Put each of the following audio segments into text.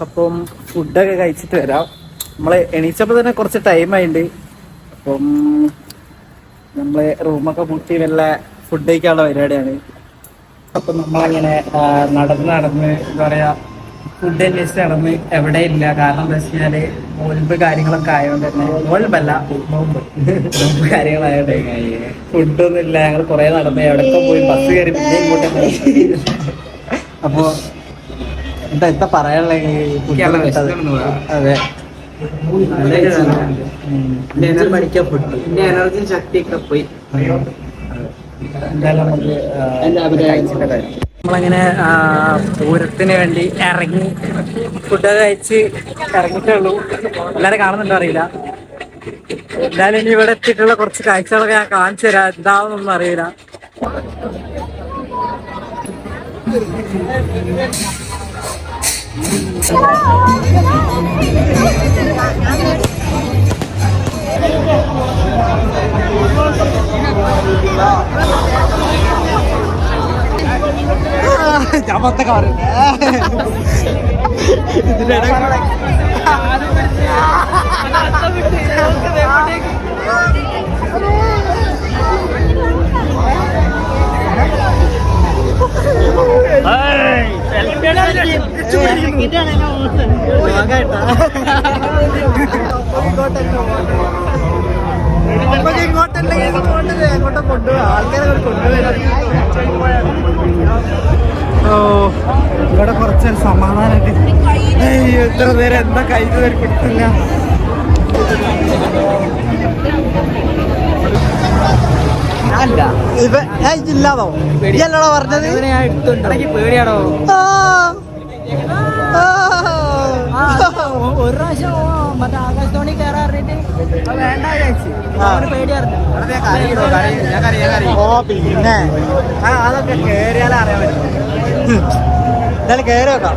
അപ്പം ഫുഡൊക്കെ കഴിച്ചിട്ട് വരാം. നമ്മള് എണീച്ചപ്പോ തന്നെ കുറച്ച് ടൈം ആയിട്ടുണ്ട്. അപ്പം നമ്മള് റൂമൊക്കെ പൂട്ടി വല്ല ഫുഡ് കഴിക്കാനുള്ള പരിപാടിയാണ്. അപ്പൊ നമ്മളങ്ങനെ നടന്ന് എന്താ പറയാ ഫുഡ് അന്വേഷിച്ച് നടന്ന് എവിടെ ഇല്ല. കാരണം എന്താ വെച്ച് കഴിഞ്ഞാല് നോൽമ്പ് കാര്യങ്ങളൊക്കെ ആയതുകൊണ്ട് തന്നെ, നോൽമ്പല്ല നോമ്പ് കാര്യങ്ങളായതുകൊണ്ട് ഫുഡൊന്നും ഇല്ല. ഞങ്ങൾ കുറെ നടന്ന് എവിടെയൊക്കെ പോയി ബസ് കയറി പിന്നെ ഇങ്ങോട്ട്. അപ്പൊ എന്താ പറയാനുള്ള അതെ പഠിക്കാൻ ഫുഡ് എനർജി ശക്തിയൊക്കെ പോയി. എന്തായാലും നമുക്ക് നമ്മളങ്ങനെ പൂരത്തിന് വേണ്ടി ഇറങ്ങി ഫുഡൊക്കെ കഴിച്ച് ഇറങ്ങിയിട്ടേ ഉള്ളൂ. എല്ലാരും കാണുന്നുണ്ടോ അറിയില്ല. എന്തായാലും ഇനി ഇവിടെ എത്തിയിട്ടുള്ള കുറച്ച് കാഴ്ചകളൊക്കെ ഞാൻ കാണിച്ചു തരാം. എന്താണെന്നൊന്നും അറിയില്ല. ഞാൻ മൊത്തം പറയുന്നത് ഇതിന്റെ ഇങ്ങോട്ട് കൊണ്ടുപോകാം. ആൾക്കാരെ കൊണ്ടുപോകാം. ഓ ഇവിടെ കുറച്ച് സമാധാനമായിട്ട് എത്ര നേരം എന്താ കഴിഞ്ഞ പേര് കിട്ടില്ല. അല്ല ഇല്ലാതോ ഇല്ലല്ലോ പറഞ്ഞത്. പേടിയാണോ? ഒരു പ്രാവശ്യം മറ്റേ ആകാശത്തോണി കയറാറിട്ട് വേണ്ട പേടിയായിരുന്നു. ഓ പിന്നെ അതൊക്കെ കേറിയാലേ അറിയാൻ പറ്റും. എന്തായാലും കയറി വെക്കാം.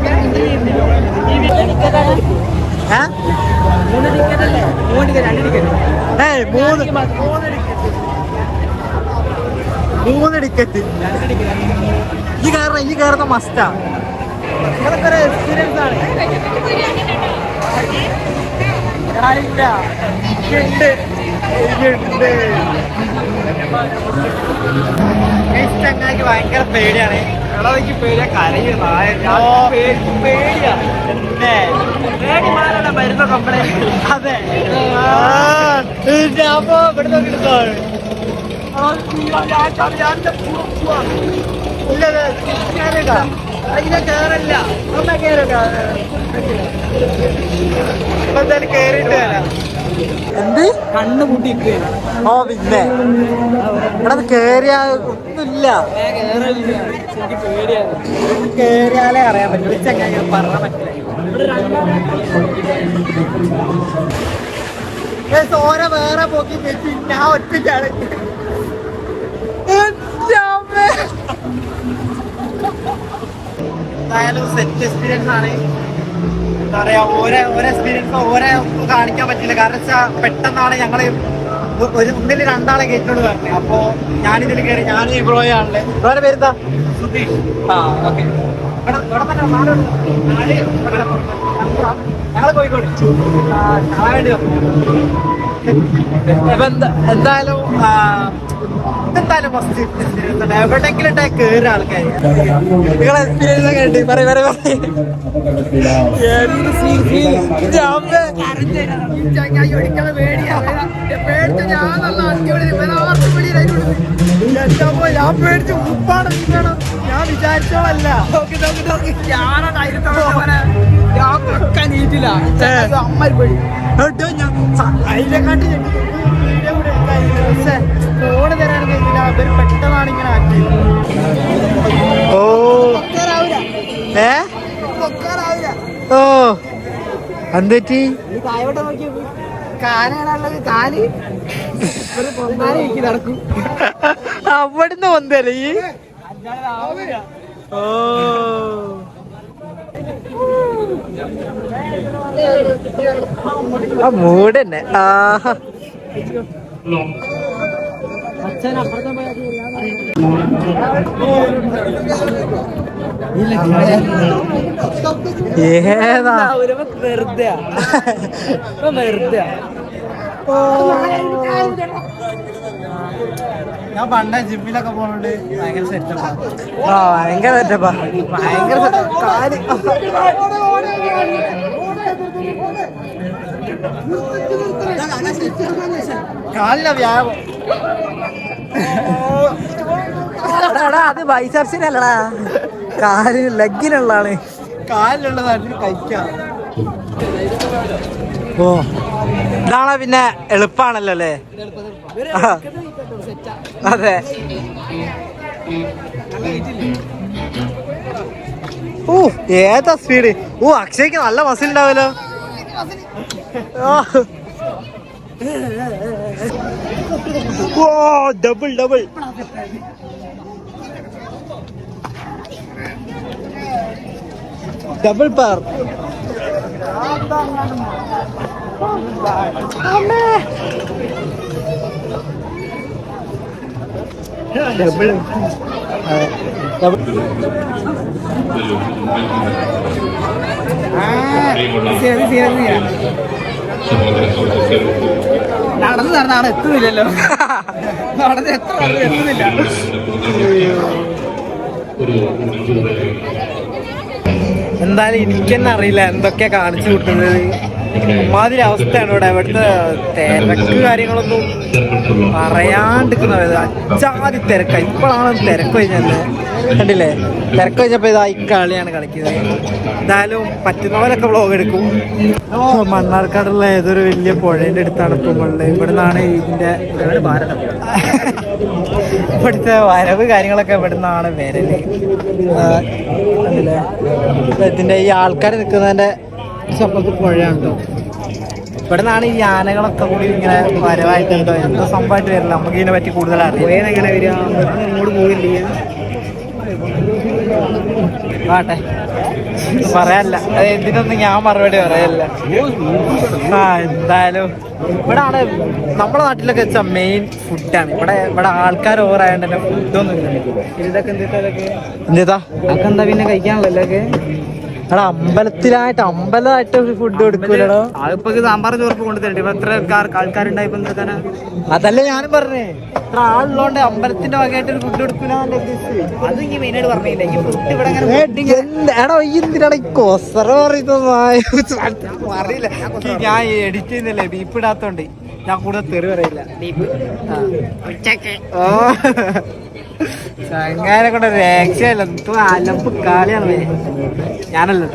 3 ടിക്കറ്റ് ഈ കയറുന്ന മസ്റ്റാ. ഇതൊക്കെ ഒരു എക്സ്പീരിയൻസ് ആണ്. ചങ്ങായിക്ക് ഭയങ്കര പേടിയാണ്. ഇളവയ്ക്ക് പേടിയാ, കരയും പേടിയാ. പേടിമാരാണ് മരുന്ന് കംപ്ലൈന്റ്. അതെ അപ്പൊ ഇവിടുന്ന് കിട്ടുന്നതാണ്. അതിനെ കേറില്ല. ഒന്ന് കേറില്ല. എന്തായാലും കേറിയിട്ട് വരാം. എന്ത് കണ്ണ് കൂട്ടിയിരിക്കുകയാണ്. ഓ പിന്നെ ഇവിടെ കേറിയാ ഒന്നുമില്ല. കേറിയാലേ അറിയാൻ പറ്റും. ചങ്ങായി പറഞ്ഞാൽ പറ്റില്ല. സോര വേറെ പോക്കി വെച്ച് ഞാൻ ഒറ്റയ്ക്കാണ്. എന്തായാലും സെറ്റ് എക്സ്പീരിയൻസ് ആണ്. എന്താ പറയാ, ഓരോ എക്സ്പീരിയൻസ് ഓരോ കാണിക്കാൻ പറ്റില്ല. കാരണം വെച്ചാൽ പെട്ടെന്നാണ് ഞങ്ങള് ഒന്നിൽ 2 ആളെ കേട്ടോട് പറഞ്ഞത്. അപ്പൊ ഞാനിതിൽ കയറി. ഞാൻ ഈ ബ്രോയാണല്ലേ. ബ്രോയുടെ പേരെന്താ? സുധീഷ്. ആ ഓക്കെ. ഇവിടെ തന്നെ ഞങ്ങള് കോഴിക്കോട് കാണാൻ വേണ്ടി വന്നു. അപ്പൊ എന്തായാലും ഫസ്റ്റ് എക്സ്പീരിയൻസ്. എവിടെയെങ്കിലും കയറുക ആൾക്കാർ. നിങ്ങളെ എക്സ്പീരിയൻസ് ഒക്കെ ഉണ്ട്. ഞാൻ പേടിച്ച് ഉപ്പാണ്. ഞാൻ വിചാരിച്ചോളല്ല. ഞാൻ നീറ്റില്ല. അമ്മ പേടി അതിനെക്കാട്ടി ഫോണ് തരാൻ കഴിഞ്ഞില്ല. അവര് പെട്ടെന്നാണ് ഇങ്ങനെ ആക്കിയത്. ഓ ഓ എന്തെറ്റി താഴോട്ട് നോക്കി കാനാണുള്ളത്. കാല് നടക്കും. അവിടുന്ന് വന്നല്ലേ ഈ. ഓ ആ മൂട് തന്നെ. അച്ഛൻ അപ്പുറത്തെ ഏതാ വെറുതെ വെറുതെ ഞാൻ പണ്ട ജിമ്മിലൊക്കെ പോണോണ്ട് ഭയങ്കര സെറ്റപ്പാ. ഭയങ്കര സെറ്റപ്പാ, ഭയങ്കര കാലിന വ്യായാമം. അത് ബൈസെപ്സിനല്ലടാ, കാലിന് ലെഗിനുള്ളതാണ്. കാലിലുള്ളതാണ് കഴിക്കാം. ഓ ഇതാണോ പിന്നെ എളുപ്പാണല്ലോ അല്ലേ? അതെ. ഓ ഏതാ സ്പീഡ്! ഓ അക്ഷയ്ക്ക് നല്ല മസിൽ ഉണ്ടാവല്ലോ. ഓ ഡബിൾ ഡബിൾ ഡബിൾ പാർ. ഡബിൾ നടന്ന് നടന്നാണ് എത്തുന്നില്ലല്ലോ. നടന്ന് എത്ര എത്തുന്നില്ല. എന്തായാലും എനിക്ക് തന്നെ അറിയില്ല എന്തൊക്കെയാ കാണിച്ചു കൂട്ടുന്നത്. അമ്മാതിരി അവസ്ഥയാണ് ഇവിടെ. ഇവിടുത്തെ തിരക്ക് കാര്യങ്ങളൊന്നും പറയാണ്ടിരിക്കുന്നത്. അച്ചാതി തിരക്കാണ്. ഇപ്പോഴാണ് തിരക്ക് കഴിഞ്ഞത്. കണ്ടില്ലേ, തിരക്ക് കഴിഞ്ഞപ്പോ ഇതാ ഈ കളിയാണ് കളിക്കുന്നത്. എന്തായാലും പറ്റുന്നവരൊക്കെ വ്ളോഗ് എടുക്കും. മണ്ണാർക്കാടുള്ള ഏതൊരു വലിയ പുഴയുടെ അടുത്താണ് ഇപ്പം ഉള്ളത്. ഇവിടെ നിന്നാണ് ഇതിന്റെ ഇവിടുത്തെ വരവ് കാര്യങ്ങളൊക്കെ ഇവിടെ നിന്നാണ് വരല്. ഇതിന്റെ ഈ ആൾക്കാർ നിൽക്കുന്നതിന്റെ സമയത്ത് പുഴയുണ്ടോ. ഇവിടെ നിന്നാണ് ഈ ആനകളൊക്കെ കൂടി ഇങ്ങനെ വരവായിട്ടുണ്ടോ എന്തോ സംഭവമായിട്ട് വരില്ല. നമുക്ക് ഇതിനെ പറ്റി കൂടുതൽ അറിയാം. എങ്ങനെ വരിക, ഇങ്ങോട്ട് പോവില്ല. ആട്ടെ, പറയാല്ല. അത് എന്തിനൊന്നും ഞാൻ മറുപടി പറയല്ല. എന്തായാലും ഇവിടാണ് നമ്മുടെ നാട്ടിലൊക്കെ വെച്ചാൽ മെയിൻ ഫുഡാണ്. ഇവിടെ ആൾക്കാർ ഓവറായതുകൊണ്ട് തന്നെ ഫുഡൊന്നും ഇല്ല. ഇതൊക്കെ എന്താ അതൊക്കെ എന്താ പിന്നെ കഴിക്കാനുള്ളല്ലോ ഒക്കെ. എടാ അമ്പലമായിട്ട് ഫുഡ് കൊടുക്കൂലോ. അതിപ്പോ സാമ്പാർ ചോർപ്പ് കൊണ്ട് തരട്ടെ. ഇപ്പൊ എത്ര ആൾക്കാരുണ്ടായിപ്പോ എന്തൊക്കെ. അതല്ലേ ഞാനും പറഞ്ഞേ, ഇത്ര ആളുള്ളോണ്ട് അമ്പലത്തിന്റെ വകയായിട്ട് ഒരു ഫുഡ് കൊടുക്കൂല. അത് ഇനി മെയിനായിട്ട് പറഞ്ഞില്ല. ഈ ഫുഡ് ഇവിടെ എടാ എന്തിനാണ് ഈ കൊസറ പറയുന്നത് അറിയില്ല. ഞാൻ എഡിറ്റ് ചെയ്യുന്നില്ലേ, ബീപ്പ് ഇടാത്തോണ്ട് ഞാൻ കൂടുതൽ തെറി പറയില്ല. ചങ്ങാനെ കൊണ്ട് രക്ഷയില്ല. അലമ്പ് കാളിയാണ്. ഞാനല്ലോ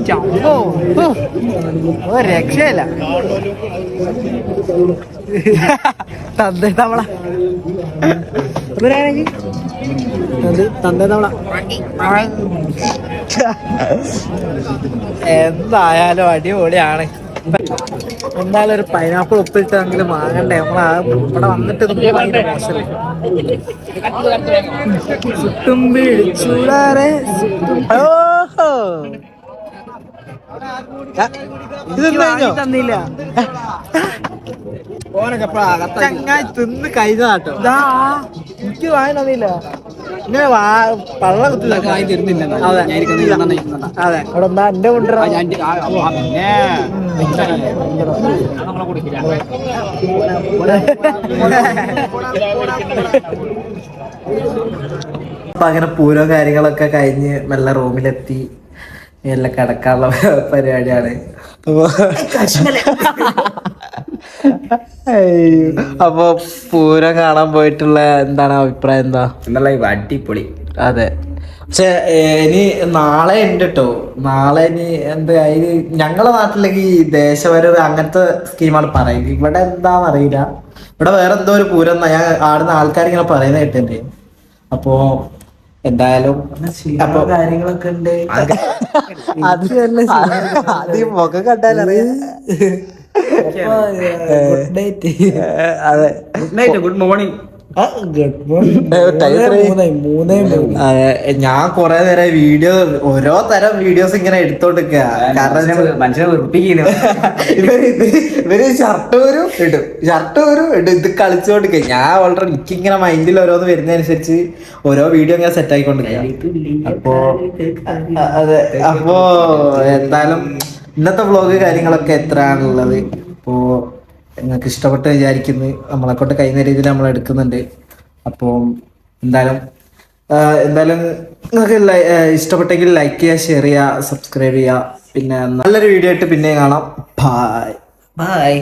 ചമ്പോ രക്ഷയില്ല. തന്തേ തവള തന്തേ തവള. എന്തായാലും അടിപൊളിയാണ്. എന്തായാലും ഒരു പൈനാപ്പിൾ ഉപ്പിട്ടെങ്കിലും വാങ്ങണ്ടേ. നമ്മളാ ഇവിടെ വന്നിട്ട് സുട്ടുമ്പി ചൂടാറെ. ഓഹോ തന്നില്ല. ചങ്ങായി തിന്ന് കഴിഞ്ഞതാട്ടോ. എനിക്ക് വാങ്ങി തന്നില്ല. ഇങ്ങനെ പള്ള കുത്തി വാങ്ങി തരുന്നില്ല. അതെ അതെ. അവിടെ എന്താ എന്റെ കൊണ്ടുവരാ. അപ്പൊ അങ്ങനെ പൂരോ കാര്യങ്ങളൊക്കെ കഴിഞ്ഞ് നല്ല റൂമിലെത്തി. എല്ലാം കിടക്കാനുള്ള പരിപാടിയാണ്. അപ്പൊ പൂരം കാണാൻ പോയിട്ടുള്ള എന്താണ് അഭിപ്രായം? എന്താ അടിപൊളി. അതെ, പക്ഷെ ഇനി നാളെ ഉണ്ട് കേട്ടോ. നാളെ ഇനി എന്താ അതിന് ഞങ്ങളെ നാട്ടിലേക്ക് ഈ ദേശവരവ് അങ്ങനത്തെ സ്കീമാണ് പറയുന്നത്. ഇവിടെ എന്താന്ന് അറിയില്ല. ഇവിടെ വേറെ എന്തോ ഒരു പൂരം ഞാൻ ആടുന്ന ആൾക്കാർ ഇങ്ങനെ പറയുന്നത് കേട്ടിട്ടുണ്ട്. അപ്പോ എന്തായാലും അപ്പൊ കാര്യങ്ങളൊക്കെ ഉണ്ട്. അത് മുഖം കണ്ടാലറിയാം. Good night. അതെ, ഗുഡ് നൈറ്റ്, ഗുഡ് മോർണിംഗ്. ഞാൻ കൊറേ നേരം വീഡിയോ ഓരോ തരം വീഡിയോസ് ഇങ്ങനെ എടുത്തോണ്ടിരിക്കുക. കാരണം മനുഷ്യനെ വെറുപ്പിക്കുന്നു. ഇവര് ഷർട്ട് വരും ഇടും ഇത് കളിച്ചോണ്ടിരിക്കുക. ഞാൻ ഓൾറെഡി എനിക്കിങ്ങനെ മൈൻഡിൽ ഓരോന്ന് വരുന്നതനുസരിച്ച് ഓരോ വീഡിയോ ഇങ്ങനെ സെറ്റ് ആയിക്കൊണ്ടിരിക്കുക. അപ്പോ അതെ, അപ്പോ എന്തായാലും ഇന്നത്തെ വ്ളോഗ് കാര്യങ്ങളൊക്കെ എത്രയാണുള്ളത്. അപ്പോ നിങ്ങൾക്ക് ഇഷ്ടപ്പെട്ട് വിചാരിക്കുന്നു. നമ്മളെ കൊണ്ട് കഴിയുന്ന രീതിയിൽ നമ്മൾ എടുക്കുന്നുണ്ട്. അപ്പോൾ എന്തായാലും നിങ്ങൾക്ക് ഇഷ്ടപ്പെട്ടെങ്കിൽ ലൈക്ക് ചെയ്യുക, ഷെയർ ചെയ്യുക, സബ്സ്ക്രൈബ് ചെയ്യുക. പിന്നെ നല്ലൊരു വീഡിയോ ആയിട്ട് പിന്നെ കാണാം. Bye bye.